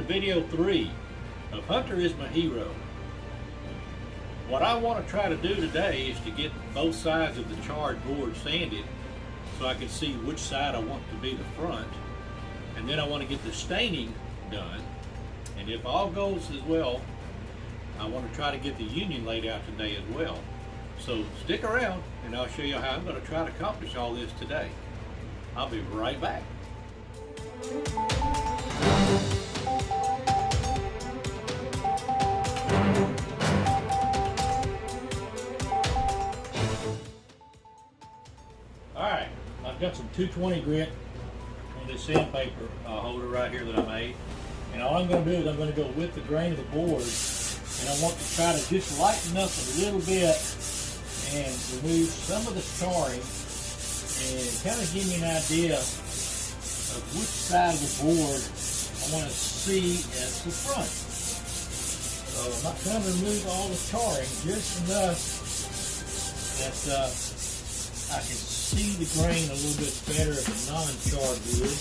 video 3 of Hunter is My Hero. What I want to try to do today is to get both sides of the charred board sanded so I can see which side I want to be the front, and then I want to get the staining done, and if all goes as well, I want to try to get the union laid out today as well. So stick around and I'll show you how I'm going to try to accomplish all this today. I'll be right back. Alright, I've got some 220 grit on this sandpaper holder right here that I made. And all I'm going to do is I'm going to go with the grain of the board, and I want to try to just lighten up a little bit and remove some of the charring and kind of give me an idea of which side of the board I want to see as the front. So I'm not trying to remove all the charring, just enough that I can see the grain a little bit better of the non-charred wood,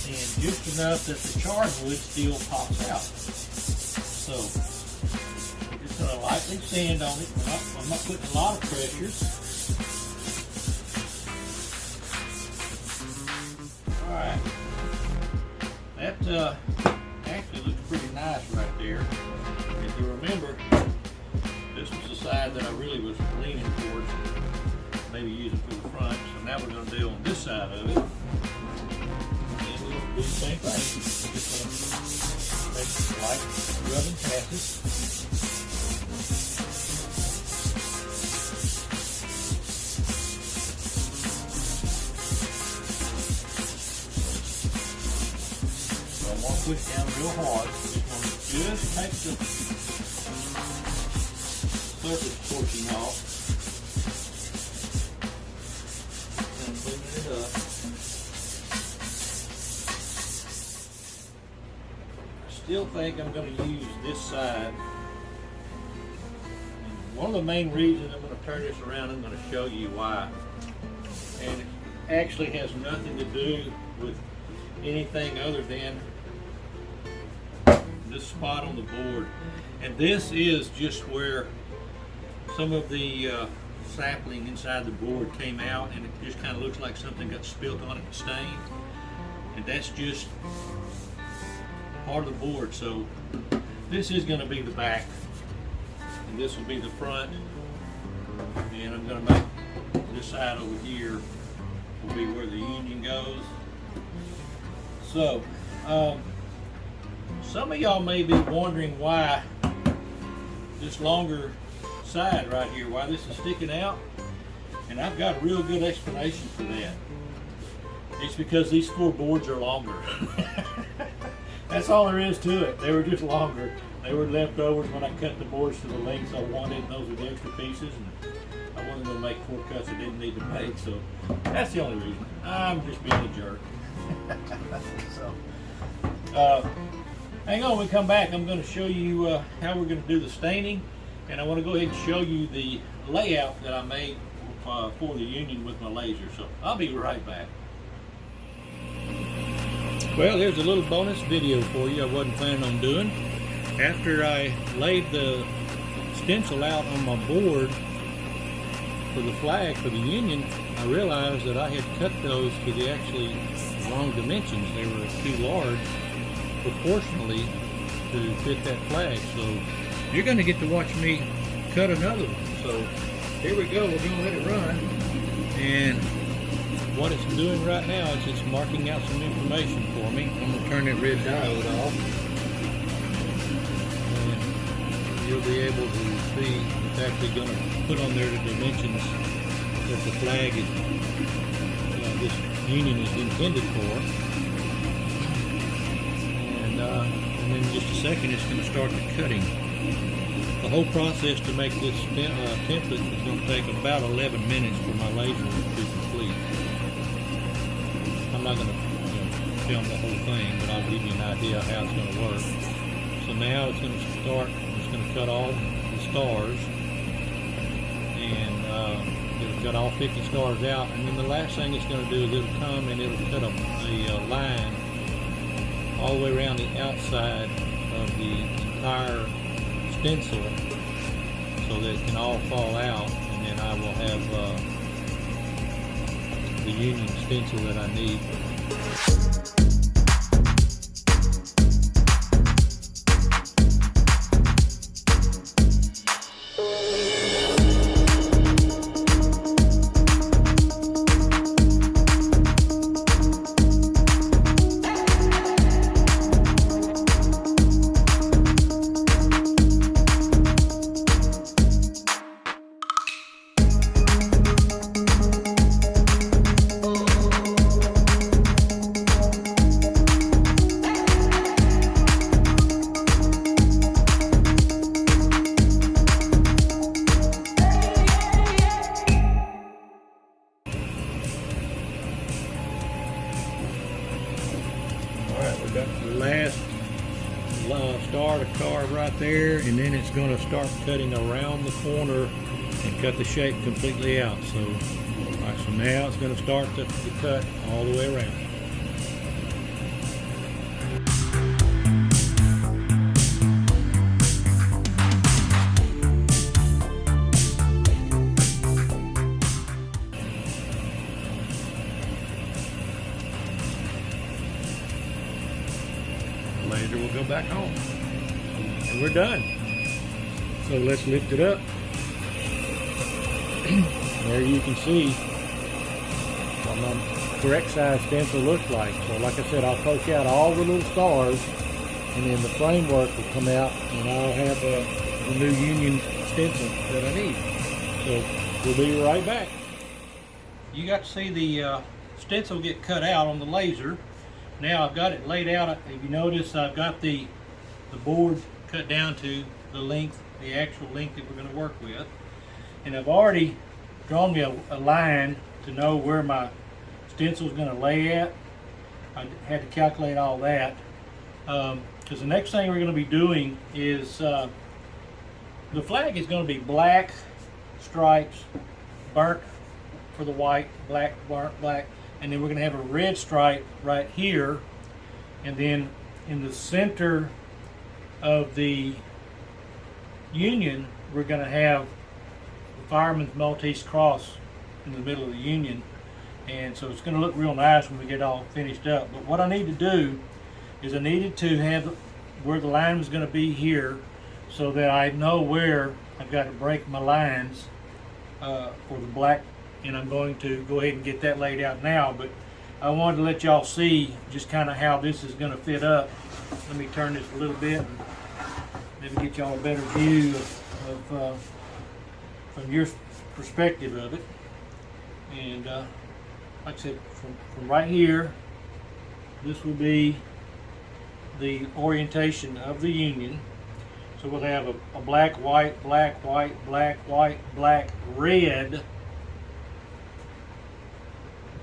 and just enough that the charred wood still pops out. So I'm just going to lightly sand on it. I'm not putting a lot of pressure. Alright, that actually looks pretty nice right there. If you remember, this was the side that I really was leaning towards, maybe use it for the front. So now we're going to do on this side of it, and we'll do the same thing. Just going to make some light rubbing passes. Push down real hard. Just take the surface portion off and clean it up. I still think I'm going to use this side. And one of the main reasons I'm going to turn this around, I'm going to show you why. And it actually has nothing to do with anything other than this spot on the board, and this is just where some of the sapling inside the board came out, and it just kind of looks like something got spilt on it and stained, and that's just part of the board. So this is going to be the back, and this will be the front, and I'm going to make this side over here will be where the union goes. So some of y'all may be wondering why this longer side right here, why this is sticking out, and I've got a real good explanation for that. It's because these 4 boards are longer. That's all there is to it. They were just longer. They were leftovers when I cut the boards to the lengths I wanted, and those are the extra pieces, and I wasn't going to make 4 cuts I didn't need to make, so that's the only reason. I'm just being a jerk. So, hang on, when we come back, I'm going to show you how we're going to do the staining, and I want to go ahead and show you the layout that I made for the union with my laser. So I'll be right back. Well, here's a little bonus video for you I wasn't planning on doing. After I laid the stencil out on my board for the flag for the union, I realized that I had cut those to the actually wrong dimensions. They were too large proportionally to fit that flag. So you're going to get to watch me cut another one. So here we go. We're going to let it run, and what it's doing right now is it's marking out some information for me. I'm going to turn that red diode off, and you'll be able to see it's actually going to put on there the dimensions that the flag is, this union is intended for. And then in just a second it's going to start the cutting. The whole process to make this template is going to take about 11 minutes for my laser to complete. I'm not going to film the whole thing, but I'll give you an idea of how it's going to work. So now it's going to start, it's going to cut all the stars, and it'll cut all 50 stars out, and then the last thing it's going to do is it'll come and it'll cut a line all the way around the outside of the entire stencil so that it can all fall out, and then I will have the Union stencil that I need. We got the last star to carve right there, and then it's going to start cutting around the corner and cut the shape completely out. So, all right, so now it's going to start to cut all the way around. Later we'll go back home and we're done. So let's lift it up. There you can see what my correct size stencil looks like. So like I said, I'll poke out all the little stars, and then the framework will come out, and I'll have the new Union stencil that I need. So we'll be right back. You got to see the stencil get cut out on the laser. Now I've got it laid out. If you notice, I've got the board cut down to the length, the actual length that we're going to work with. And I've already drawn me a line to know where my stencil is going to lay at. I had to calculate all that. Because the next thing we're going to be doing is, the flag is going to be black stripes, burnt for the white, black, burnt, black. And then we're going to have a red stripe right here, and then in the center of the Union we're going to have the Fireman's Maltese Cross in the middle of the Union, and so it's going to look real nice when we get all finished up. But what I need to do is I needed to have where the line was going to be here, so that I know where I've got to break my lines for the black. And I'm going to go ahead and get that laid out now, but I wanted to let y'all see just kind of how this is going to fit up. Let me turn this a little bit and maybe get y'all a better view of from your perspective of it. And like I said, from right here, this will be the orientation of the Union. So we'll have a black, white, black, white, black, white, black, red,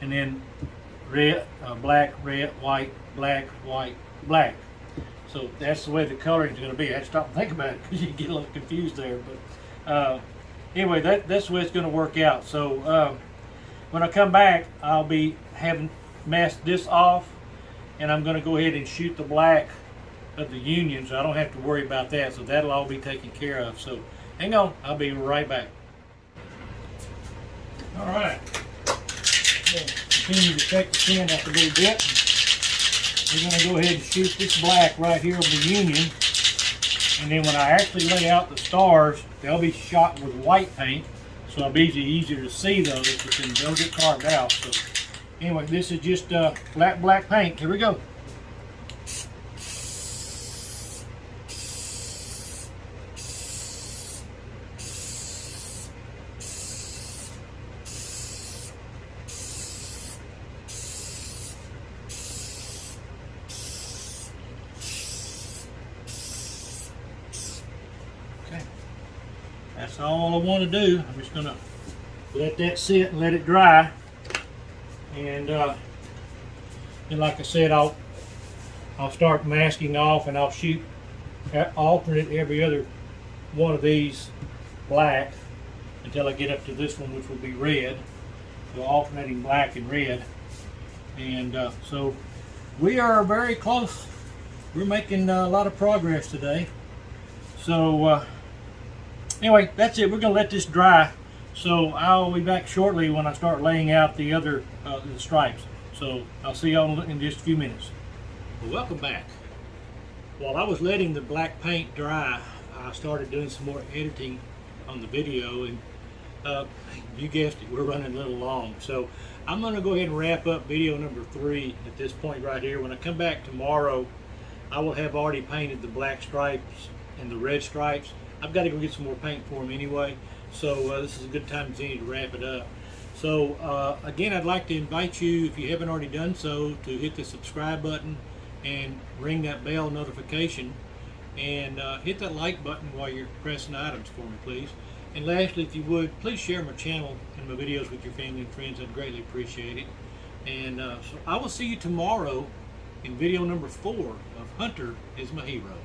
and then red, black, red, white, black, white, black. So that's the way the coloring is going to be. I had to stop and think about it because you get a little confused there. But anyway, that's the way it's going to work out. So when I come back, I'll be having masked this off, and I'm going to go ahead and shoot the black of the Union, so I don't have to worry about that. So that'll all be taken care of. So hang on, I'll be right back. All right. Continue to check the tin up a little bit. We're going to go ahead and shoot this black right here on the Union, and then when I actually lay out the stars, they'll be shot with white paint, so it'll be easier to see those, but then they'll get carved out. So anyway, this is just black paint. Here we go. That's all I want to do. I'm just going to let that sit and let it dry. And like I said, I'll start masking off, and I'll shoot alternate every other one of these black until I get up to this one, which will be red. So alternating black and red. And so we are very close we're making a lot of progress today. So anyway, that's it. We're gonna let this dry. So I'll be back shortly when I start laying out the other the stripes. So I'll see y'all in just a few minutes. Well, welcome back. While I was letting the black paint dry, I started doing some more editing on the video, and you guessed it, we're running a little long. So I'm going to go ahead and wrap up video number 3 at this point right here. When I come back tomorrow, I will have already painted the black stripes and the red stripes. I've got to go get some more paint for them anyway, so this is a good time to wrap it up. So again, I'd like to invite you, if you haven't already done so, to hit the subscribe button and ring that bell notification, and hit that like button while you're pressing items for me, please. And lastly, if you would, please share my channel and my videos with your family and friends. I'd greatly appreciate it. And so I will see you tomorrow in video number 4 of Hunter is My Hero.